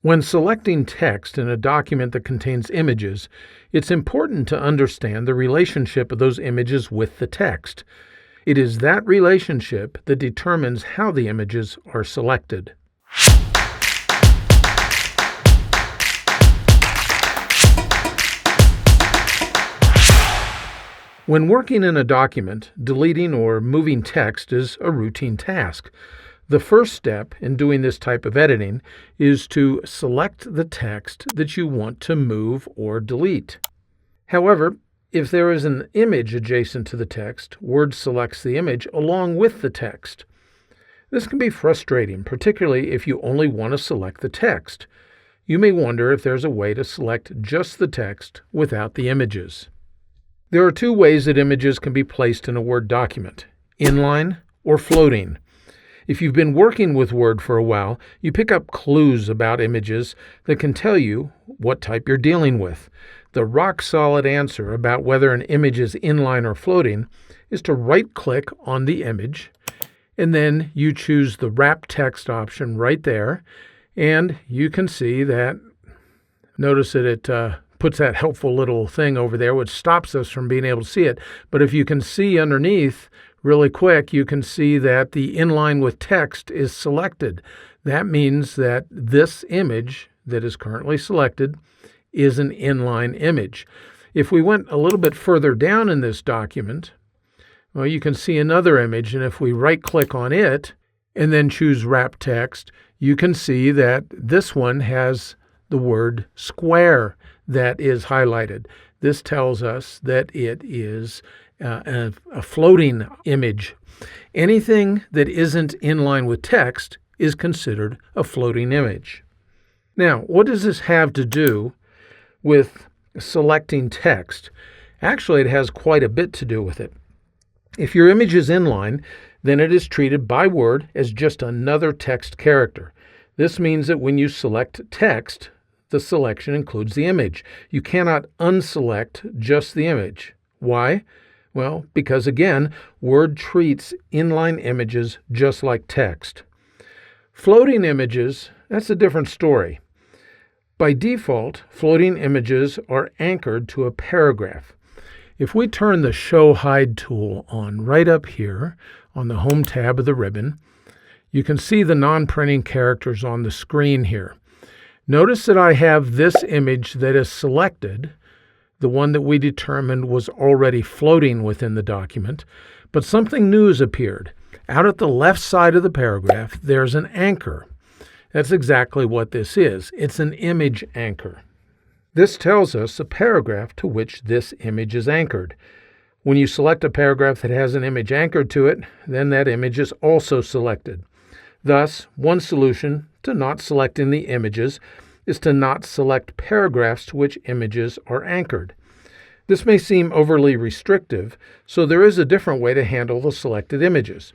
When selecting text in a document that contains images, it's important to understand the relationship of those images with the text. It is that relationship that determines how the images are selected. When working in a document, deleting or moving text is a routine task. The first step in doing this type of editing is to select the text that you want to move or delete. However, if there is an image adjacent to the text, Word selects the image along with the text. This can be frustrating, particularly if you only want to select the text. You may wonder if there's a way to select just the text without the images. There are two ways that images can be placed in a Word document: inline or floating. If you've been working with Word for a while, you pick up clues about images that can tell you what type you're dealing with. The rock-solid answer about whether an image is inline or floating is to right-click on the image, and then you choose the Wrap Text option right there, and you can see that, notice that it puts that helpful little thing over there which stops us from being able to see it. But if you can see underneath really quick, you can see that the inline with text is selected. That means that this image that is currently selected is an inline image. If we went a little bit further down in this document, well, you can see another image, and if we right-click on it and then choose Wrap Text, you can see that this one has the word square that is highlighted. This tells us that it is a floating image. Anything that isn't in line with text is considered a floating image. Now, what does this have to do with selecting text? Actually, it has quite a bit to do with it. If your image is inline, then it is treated by Word as just another text character. This means that when you select text, the selection includes the image. You cannot unselect just the image. Why? Well, because again, Word treats inline images just like text. Floating images, that's a different story. By default, floating images are anchored to a paragraph. If we turn the Show Hide tool on right up here on the Home tab of the ribbon, you can see the non-printing characters on the screen here. Notice that I have this image that is selected, the one that we determined was already floating within the document, but something new has appeared. Out at the left side of the paragraph, there's an anchor. That's exactly what this is. It's an image anchor. This tells us the paragraph to which this image is anchored. When you select a paragraph that has an image anchored to it, then that image is also selected. Thus, one solution to not selecting the images is to not select paragraphs to which images are anchored. This may seem overly restrictive, so there is a different way to handle the selected images.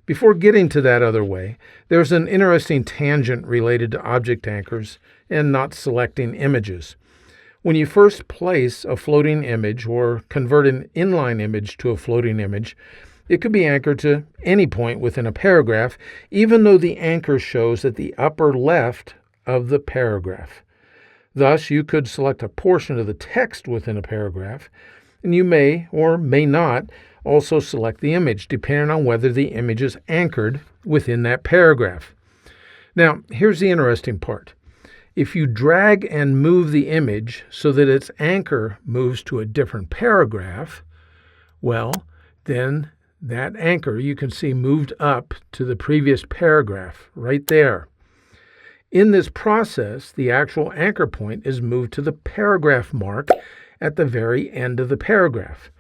Before getting to that other way, there's an interesting tangent related to object anchors and not selecting images. When you first place a floating image or convert an inline image to a floating image, it could be anchored to any point within a paragraph, even though the anchor shows at the upper left of the paragraph. Thus, you could select a portion of the text within a paragraph, and you may or may not also select the image, depending on whether the image is anchored within that paragraph. Now, here's the interesting part. If you drag and move the image so that its anchor moves to a different paragraph, well, then that anchor you can see moved up to the previous paragraph right there. In this process, the actual anchor point is moved to the paragraph mark at the very end of the paragraph.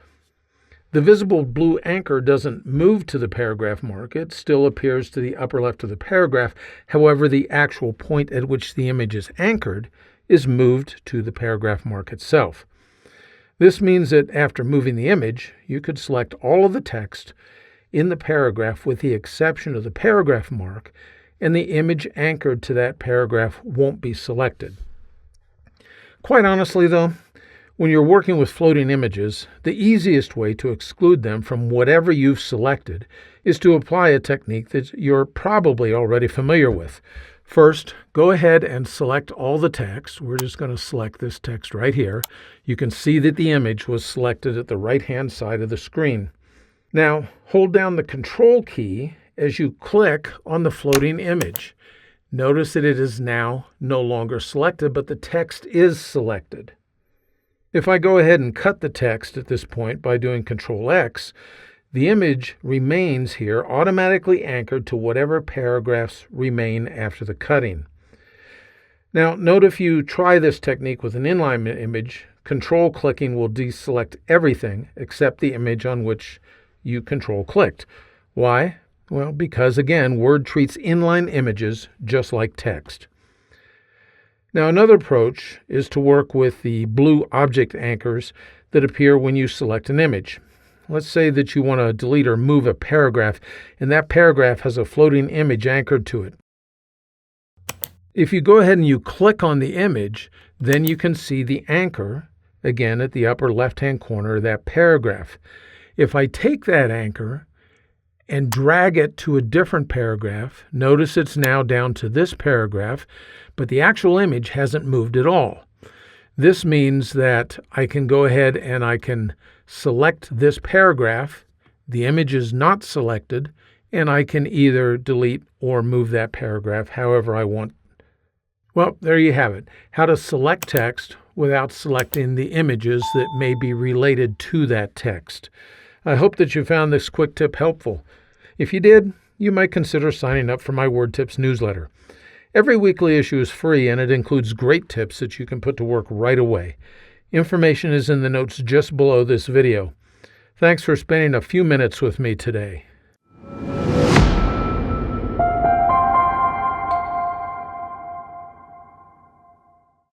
The visible blue anchor doesn't move to the paragraph mark. It still appears to the upper left of the paragraph. However, the actual point at which the image is anchored is moved to the paragraph mark itself. This means that after moving the image, you could select all of the text in the paragraph with the exception of the paragraph mark, and the image anchored to that paragraph won't be selected. Quite honestly, though, when you're working with floating images, the easiest way to exclude them from whatever you've selected is to apply a technique that you're probably already familiar with. First, go ahead and select all the text. We're just going to select this text right here. You can see that the image was selected at the right-hand side of the screen. Now, hold down the Control key as you click on the floating image. Notice that it is now no longer selected, but the text is selected. If I go ahead and cut the text at this point by doing Control X, the image remains here automatically anchored to whatever paragraphs remain after the cutting. Now, note if you try this technique with an inline image, Control clicking will deselect everything except the image on which you Control clicked. Why? Well, because again, Word treats inline images just like text. Now, another approach is to work with the blue object anchors that appear when you select an image. Let's say that you want to delete or move a paragraph, and that paragraph has a floating image anchored to it. If you go ahead and you click on the image, then you can see the anchor, again at the upper left-hand corner of that paragraph. If I take that anchor and drag it to a different paragraph, notice it's now down to this paragraph, but the actual image hasn't moved at all. This means that I can go ahead and I can select this paragraph, the image is not selected, and I can either delete or move that paragraph however I want. Well, there you have it, how to select text without selecting the images that may be related to that text. I hope that you found this quick tip helpful. If you did, you might consider signing up for my Word Tips newsletter. Every weekly issue is free, and it includes great tips that you can put to work right away. Information is in the notes just below this video. Thanks for spending a few minutes with me today.